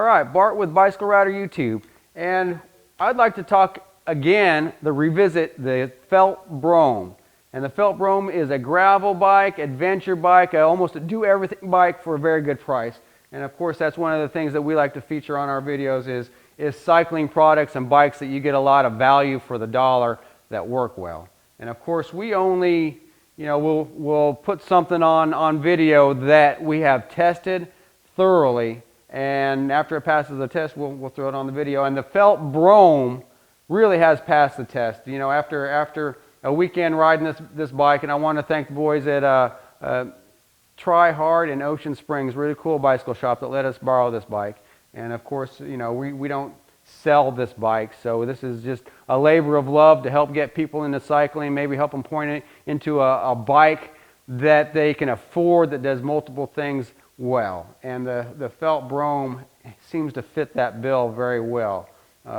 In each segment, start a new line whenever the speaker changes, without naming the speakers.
All right, Bart with Bicycle Rider YouTube, and I'd like to talk again, revisit the felt Broam. And the felt Broam is a gravel bike, adventure bike, almost a do-everything bike for a very good price. And of course, that's one of the things that we like to feature on our videos is cycling products and bikes that you get a lot of value for the dollar that work well. And of course, we only, we'll put something on video that we have tested thoroughly. And after it passes the test, we'll throw it on the video. And the felt Broam really has passed the test. You know, after a weekend riding this bike, and I want to thank the boys at Try Hard in Ocean Springs, really cool bicycle shop that let us borrow this bike. And of course, we don't sell this bike, so this is just a labor of love to help get people into cycling, maybe help them point it into a bike that they can afford that does multiple things well. And the felt Broam seems to fit that bill very well.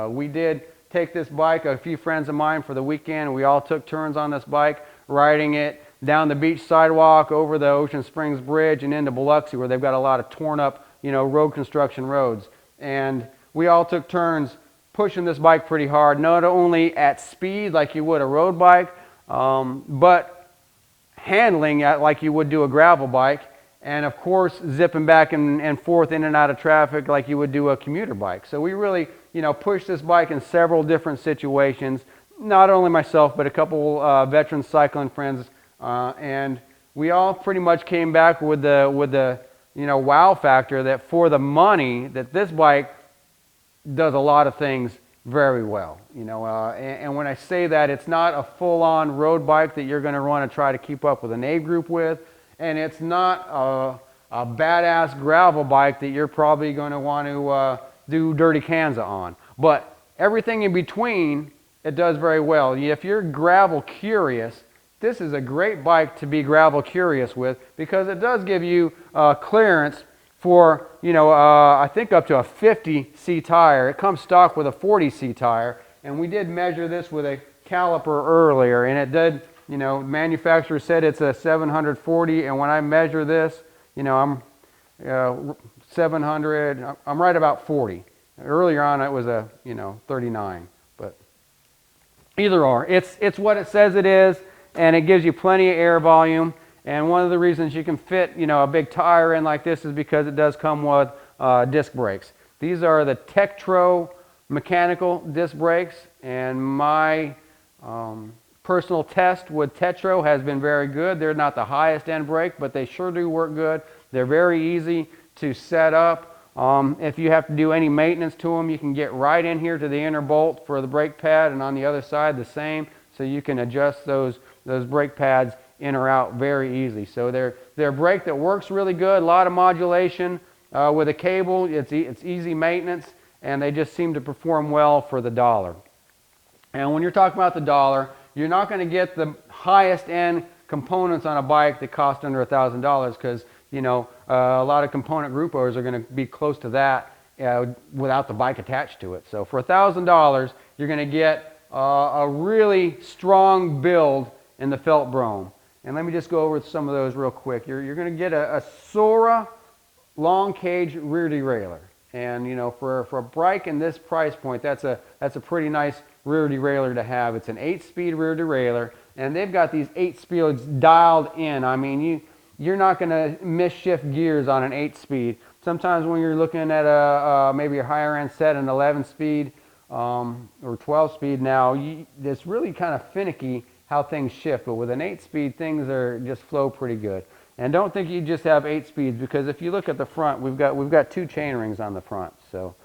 We did take this bike, a few friends of mine, for the weekend. We all took turns on this bike, riding it down the beach sidewalk, over the Ocean Springs Bridge, and into Biloxi, where they've got a lot of torn up, road construction roads. And we all took turns pushing this bike pretty hard, not only at speed like you would a road bike, but handling it like you would do a gravel bike. And of course, zipping back and forth in and out of traffic like you would do a commuter bike. So we really, pushed this bike in several different situations. Not only myself, but a couple veteran cycling friends, and we all pretty much came back with the wow factor that for the money that this bike does a lot of things very well. And when I say that, it's not a full-on road bike that you're going to want to try to keep up with an A group with. And it's not a badass gravel bike that you're probably going to want to do dirty Kanza on. But everything in between, it does very well. If you're gravel curious, this is a great bike to be gravel curious with, because it does give you clearance for, I think up to a 50C tire. It comes stock with a 40C tire. And we did measure this with a caliper earlier, and it did. Manufacturer said it's a 740, and when I measure this, I'm 700, I'm right about 40. Earlier on, it was a, 39, but either or. It's what it says it is, and it gives you plenty of air volume, and one of the reasons you can fit, a big tire in like this is because it does come with disc brakes. These are the Tektro mechanical disc brakes, and my personal test with Tektro has been very good. They're not the highest end brake, but they sure do work good. They're very easy to set up. If you have to do any maintenance to them, you can get right in here to the inner bolt for the brake pad, and on the other side the same, so you can adjust those brake pads in or out very easy. So they're a brake that works really good, a lot of modulation with a cable. It's easy maintenance, and they just seem to perform well for the dollar. And when you're talking about the dollar, you're not going to get the highest end components on a bike that cost under $1,000, because a lot of component groupers are going to be close to that without the bike attached to it. So for $1,000, you're going to get a really strong build in the felt Broam. And let me just go over some of those real quick. You're going to get a Sora long cage rear derailleur, and for a bike in this price point, that's a pretty nice rear derailleur to have. It's an 8-speed rear derailleur, and they've got these 8 speeds dialed in. I mean, you're not going to misshift gears on an 8-speed. Sometimes when you're looking at maybe a higher end set, an 11-speed or 12-speed now, it's really kind of finicky how things shift. But with an 8-speed, things just flow pretty good. And don't think you just have 8 speeds, because if you look at the front, we've got 2 chain rings on the front. So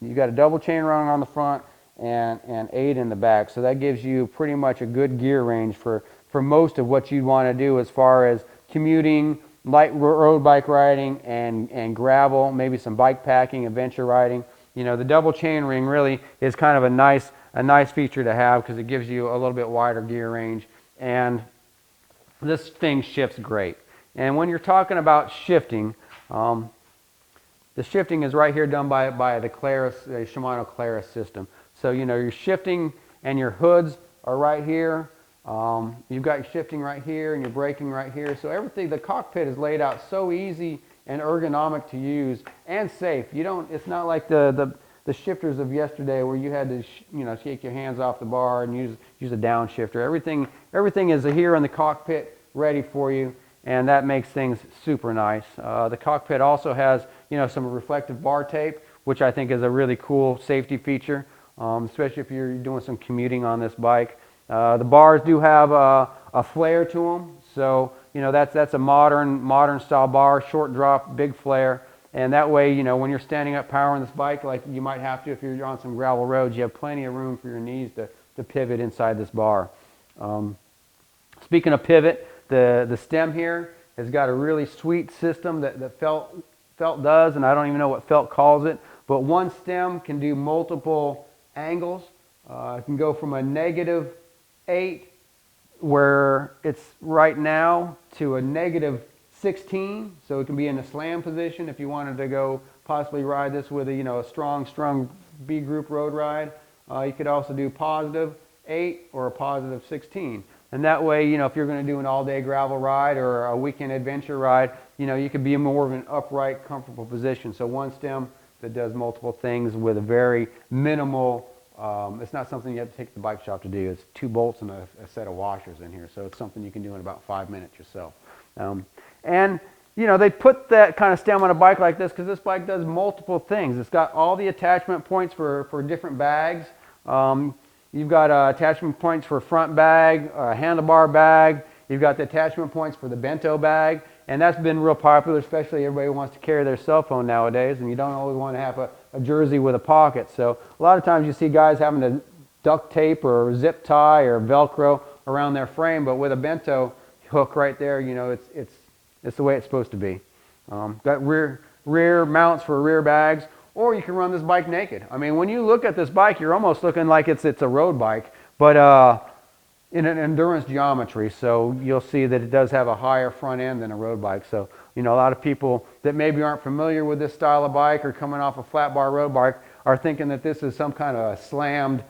you got a double chain ring on the front and 8 in the back. So that gives you pretty much a good gear range for most of what you'd want to do as far as commuting, light road bike riding, and gravel, maybe some bike packing, adventure riding. The double chain ring really is kind of a nice feature to have, because it gives you a little bit wider gear range, and this thing shifts great. And when you're talking about shifting, the shifting is right here done by the Shimano Claris system. So your shifting and your hoods are right here. You've got your shifting right here and your braking right here. So everything, the cockpit is laid out so easy and ergonomic to use and safe. It's not like the shifters of yesterday where you had to take your hands off the bar and use a downshifter. Everything is here in the cockpit ready for you, and that makes things super nice. The cockpit also has some reflective bar tape, which I think is a really cool safety feature, especially if you're doing some commuting on this bike. The bars do have a flare to them, so that's a modern style bar, short drop, big flare, and that way when you're standing up powering this bike, like you might have to if you're on some gravel roads, you have plenty of room for your knees to pivot inside this bar. Speaking of pivot, the stem here has got a really sweet system that Felt does, and I don't even know what Felt calls it, but one stem can do multiple angles. It can go from a -8 where it's right now to a -16, so it can be in a slam position if you wanted to go possibly ride this with a strong B group road ride. You could also do +8 or a +16, and that way if you're going to do an all-day gravel ride or a weekend adventure ride, you could be in more of an upright, comfortable position. So one stem that does multiple things with a very minimal. It's not something you have to take to the bike shop to do. It's 2 bolts and a set of washers in here, so it's something you can do in about 5 minutes yourself. And they put that kind of stem on a bike like this because this bike does multiple things. It's got all the attachment points for different bags. You've got attachment points for front bag, handlebar bag. You've got the attachment points for the bento bag, and that's been real popular, especially everybody wants to carry their cell phone nowadays, and you don't always want to have a jersey with a pocket. So a lot of times you see guys having to duct tape or zip tie or Velcro around their frame, but with a bento hook right there, it's the way it's supposed to be. Got rear mounts for rear bags, or you can run this bike naked. I mean, when you look at this bike, you're almost looking like it's a road bike, but in an endurance geometry, so you'll see that it does have a higher front end than a road bike. So a lot of people that maybe aren't familiar with this style of bike or coming off a flat bar road bike are thinking that this is some kind of a slammed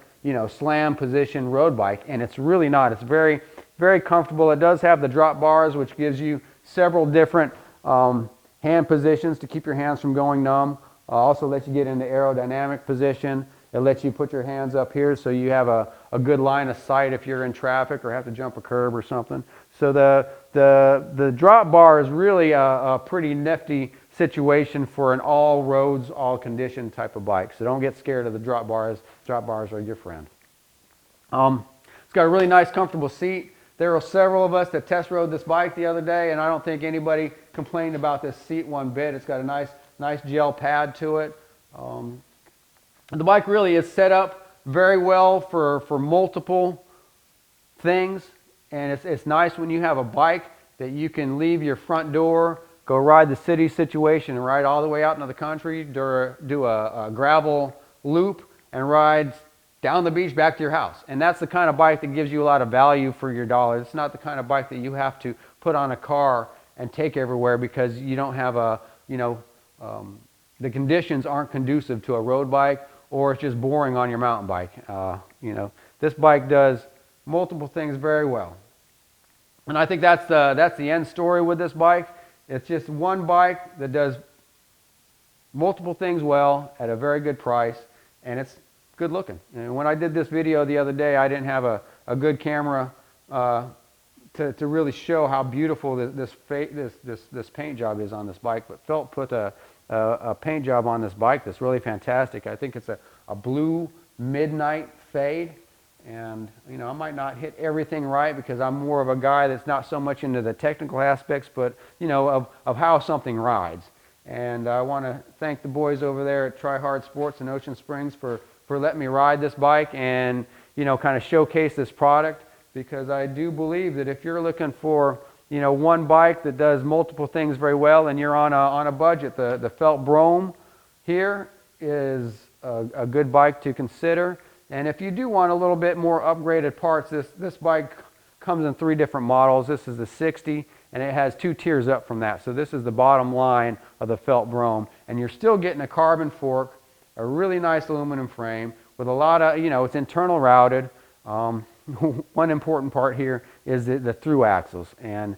slam position road bike, and it's really not. It's very, very comfortable. It does have the drop bars, which gives you several different hand positions to keep your hands from going numb. Also lets you get into aerodynamic position. It lets you put your hands up here so you have a good line of sight if you're in traffic or have to jump a curb or something. So the drop bar is really a pretty nifty situation for an all roads, all condition type of bike. So don't get scared of the drop bars. Drop bars are your friend. It's got a really nice, comfortable seat. There were several of us that test rode this bike the other day, and I don't think anybody complained about this seat one bit. It's got a nice gel pad to it. The bike really is set up very well for multiple things, and it's nice when you have a bike that you can leave your front door, go ride the city situation, and ride all the way out into the country, do a gravel loop, and ride down the beach back to your house. And that's the kind of bike that gives you a lot of value for your dollar. It's not the kind of bike that you have to put on a car and take everywhere because you don't have the conditions aren't conducive to a road bike, or it's just boring on your mountain bike. This bike does multiple things very well. And I think that's the end story with this bike. It's just one bike that does multiple things well at a very good price, and it's good looking. And when I did this video the other day, I didn't have a good camera to really show how beautiful this paint job is on this bike. But Felt put a paint job on this bike that's really fantastic. I think it's a blue midnight fade, and I might not hit everything right because I'm more of a guy that's not so much into the technical aspects, but of how something rides. And I want to thank the boys over there at Try Hard Sports in Ocean Springs for letting me ride this bike and kind of showcase this product, because I do believe that if you're looking for one bike that does multiple things very well and you're on a budget, the Felt Broam here is a good bike to consider. And if you do want a little bit more upgraded parts, this bike comes in 3 different models. This is the 60, and it has 2 tiers up from that. So this is the bottom line of the Felt Broam, and you're still getting a carbon fork, a really nice aluminum frame with a lot of, it's internal routed. One important part here is the through axles, and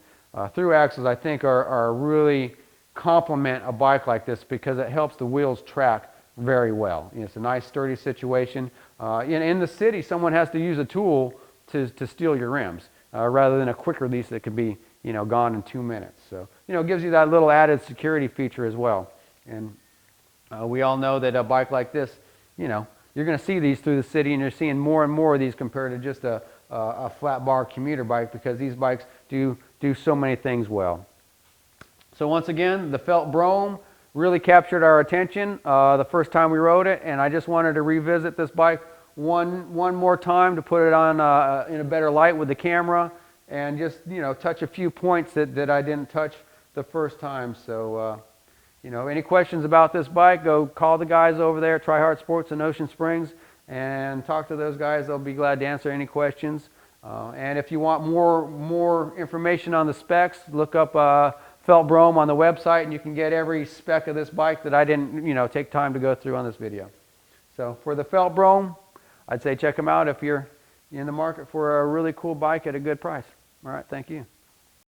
through axles I think are really complement a bike like this because it helps the wheels track very well. It's a nice sturdy situation. In the city, someone has to use a tool to steal your rims rather than a quick release that could be gone in 2 minutes. So it gives you that little added security feature as well. And we all know that a bike like this, you're going to see these through the city, and you're seeing more and more of these compared to just a flat bar commuter bike because these bikes do so many things well. So once again, the felt Broam really captured our attention the first time we rode it, and I just wanted to revisit this bike one more time to put it on in a better light with the camera and just touch a few points that I didn't touch the first time. So any questions about this bike, go call the guys over there at Try Hard Sports in Ocean Springs and talk to those guys. They'll be glad to answer any questions. And if you want more information on the specs, look up Felt Broam on the website, and you can get every spec of this bike that I didn't take time to go through on this video. So for the Felt Broam, I'd say check them out if you're in the market for a really cool bike at a good price. All right, thank you.